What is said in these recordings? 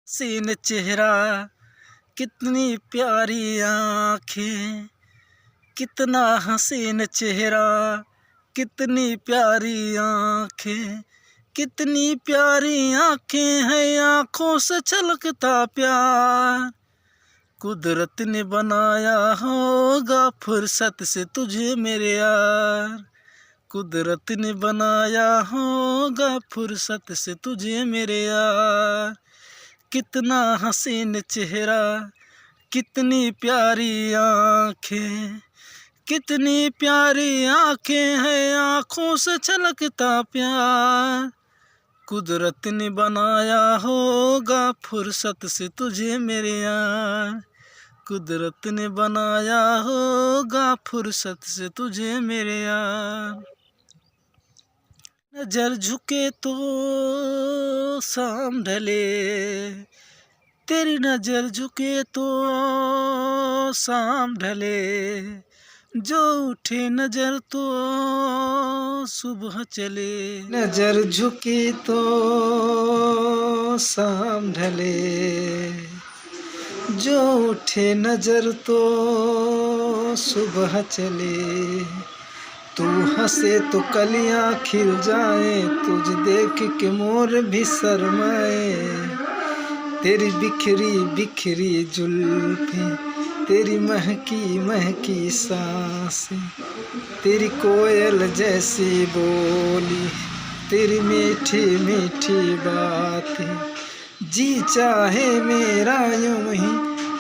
Scene चेहरा, कितनी प्यारी आँखें, कितना हसीन चेहरा, कितनी प्यारी आँखें, कितनी प्यारी आँखें हैं, आँखों से छलकता प्यार। कुदरत ने बनाया होगा फुर्सत से तुझे मेरे यार, कुदरत ने बनाया होगा फुर्सत से तुझे मेरे यार। कितना हसीन चेहरा, कितनी प्यारी आँखें, कितनी प्यारी आँखें हैं, आँखों से छलकता प्यार। कुदरत ने बनाया होगा फुर्सत से तुझे मेरे यार, कुदरत ने बनाया होगा फुर्सत से तुझे मेरे यार। नजर झुके तो शाम ढले, तेरी नजर झुके तो शाम ढले, जो उठे नजर तो सुबह चले। नजर झुकी तो शाम ढले, जो उठे नजर तो सुबह चले। तू हंसे तो कलियां खिल जाए, तुझ देख के मोर भी शर्माए। तेरी बिखरी बिखरी जुल्फें, तेरी महकी महकी सांसें, तेरी कोयल जैसी बोली, तेरी मीठी मीठी बातें। जी चाहे मेरा यूं ही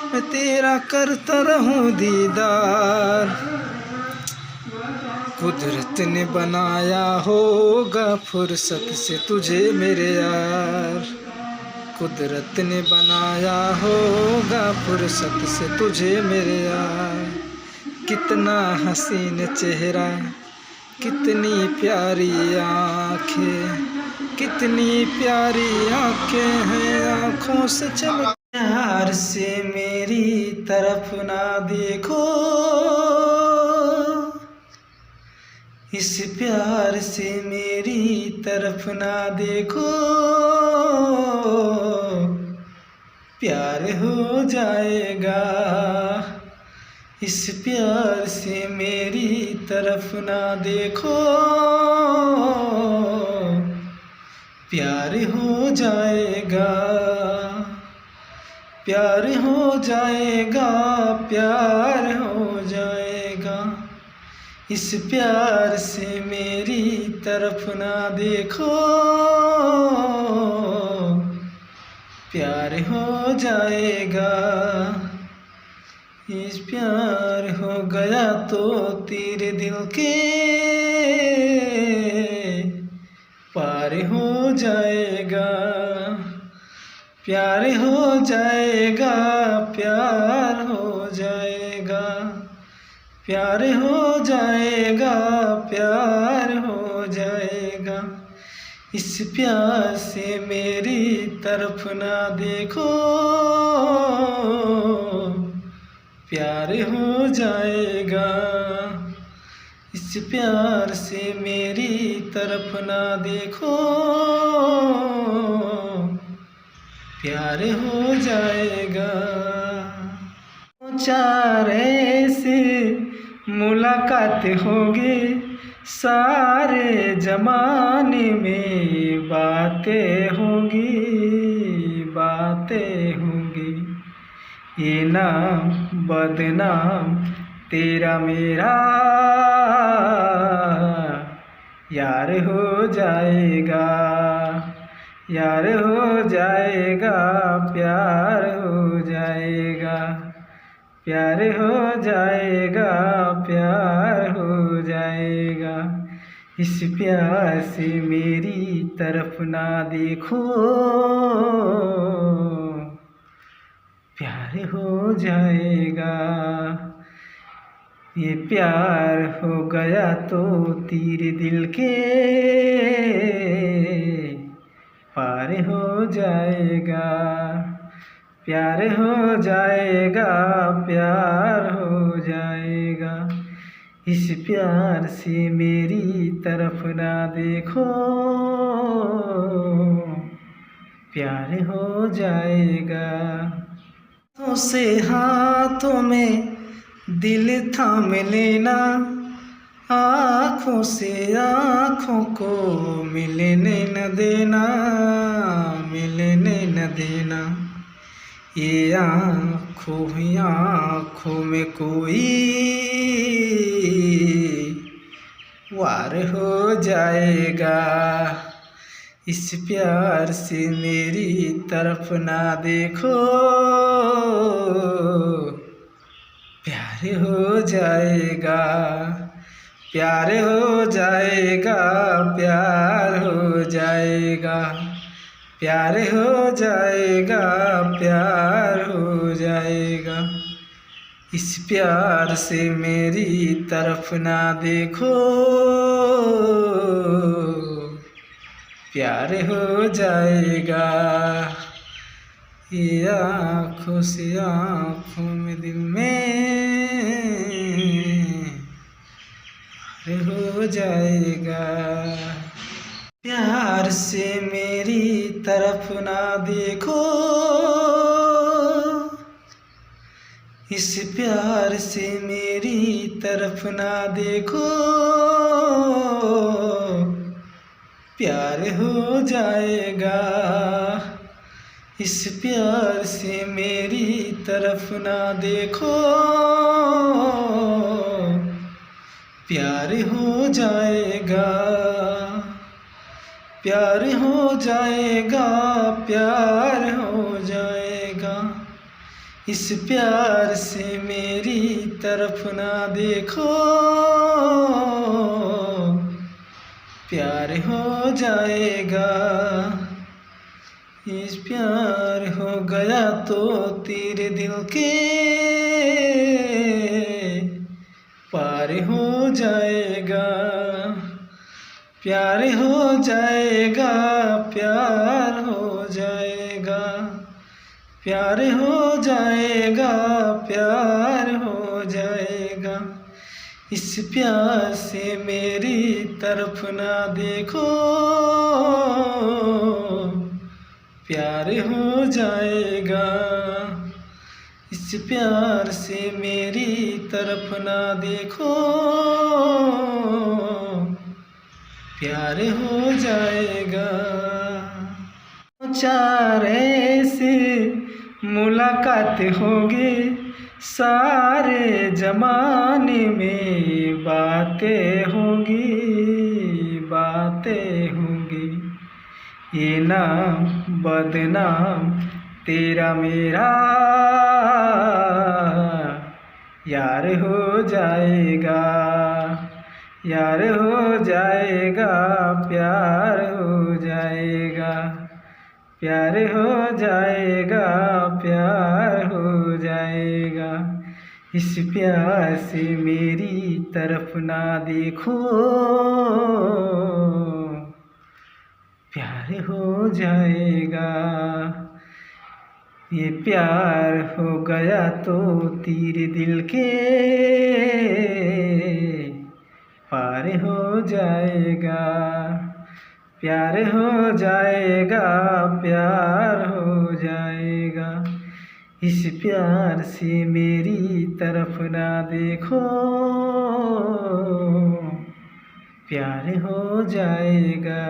मैं तेरा करता रहूं दीदार। कुदरत ने बनाया होगा फुर्सत से तुझे मेरे यार, कुदरत ने बनाया होगा फुर्सत से तुझे मेरे यार। कितना हसीन चेहरा, कितनी प्यारी आँखें, कितनी प्यारी आँखें हैं, आँखों से चमक। प्यार से मेरी तरफ ना देखो, इस प्यार से मेरी तरफ ना देखो, प्यार हो जाएगा। इस प्यार से मेरी तरफ ना देखो, प्यार हो जाएगा, प्यार हो जाएगा, प्यार हो जाएगा। इस प्यार से मेरी तरफ ना देखो, प्यार हो जाएगा। इस प्यार हो गया तो तेरे दिल के पार हो जाएगा, प्यार हो जाएगा, प्यार हो जाएगा, प्यार हो जाएगा, प्यार हो जाएगा। इस प्यार से मेरी तरफ ना देखो, प्यार हो जाएगा। इस प्यार से मेरी तरफ ना देखो, प्यार हो जाएगा। चार ऐसे मुलाकात होगी, सारे जमाने में बातें होंगी, बातें होंगी। ये नाम बदनाम तेरा मेरा यार हो जाएगा, यार हो जाएगा, प्यार हो जाएगा, प्यार हो जाएगा, प्यार हो जाएगा। इस प्यार से मेरी तरफ ना देखो, प्यार हो जाएगा। ये प्यार हो गया तो तेरे दिल के पार हो जाएगा, प्यार हो जाएगा, प्यार हो जाएगा। इस प्यार से मेरी तरफ ना देखो, प्यार हो जाएगा। हाथों से हाथों में दिल थाम लेना, आँखों से आँखों को मिलने न देना, मिलने न देना। ये आँखों ही आँखों में कोई वार हो जाएगा। इस प्यार से मेरी तरफ ना देखो, प्यार हो जाएगा, प्यार हो जाएगा, प्यार हो जाएगा, प्यार हो जाएगा, प्यार हो जाएगा। इस प्यार से मेरी तरफ ना देखो, प्यार हो जाएगा। ये आँखों से आँखों में दिल में प्यार हो जाएगा। प्यार से मेरी तरफ ना देखो, इस प्यार से मेरी तरफ ना देखो, प्यार हो जाएगा। इस प्यार से मेरी तरफ ना देखो, प्यार हो जाएगा, प्यार हो जाएगा, प्यार हो जाएगा। इस प्यार से मेरी तरफ ना देखो, प्यार हो जाएगा। इस प्यार हो गया तो तेरे दिल के पार हो जाएगा, प्यार हो जाएगा, प्यार हो जाएगा, प्यार हो जाएगा, प्यार हो जाएगा। इस प्यार से मेरी तरफ ना देखो, प्यार हो जाएगा। इस प्यार से मेरी तरफ ना देखो, प्यार हो जाएगा। चार ऐसे मुलाकात होगी, सारे जमाने में बातें होंगी, बातें होंगी। ये नाम बदनाम तेरा मेरा यार हो जाएगा, यार हो जाएगा, प्यार हो जाएगा, प्यार हो जाएगा, प्यार हो जाएगा। इस प्यार से मेरी तरफ ना देखो, प्यार हो जाएगा। ये प्यार हो गया तो तेरे दिल के पार हो जाएगा, प्यार हो जाएगा, प्यार हो जाएगा। इस प्यार से मेरी तरफ ना देखो, प्यार हो जाएगा।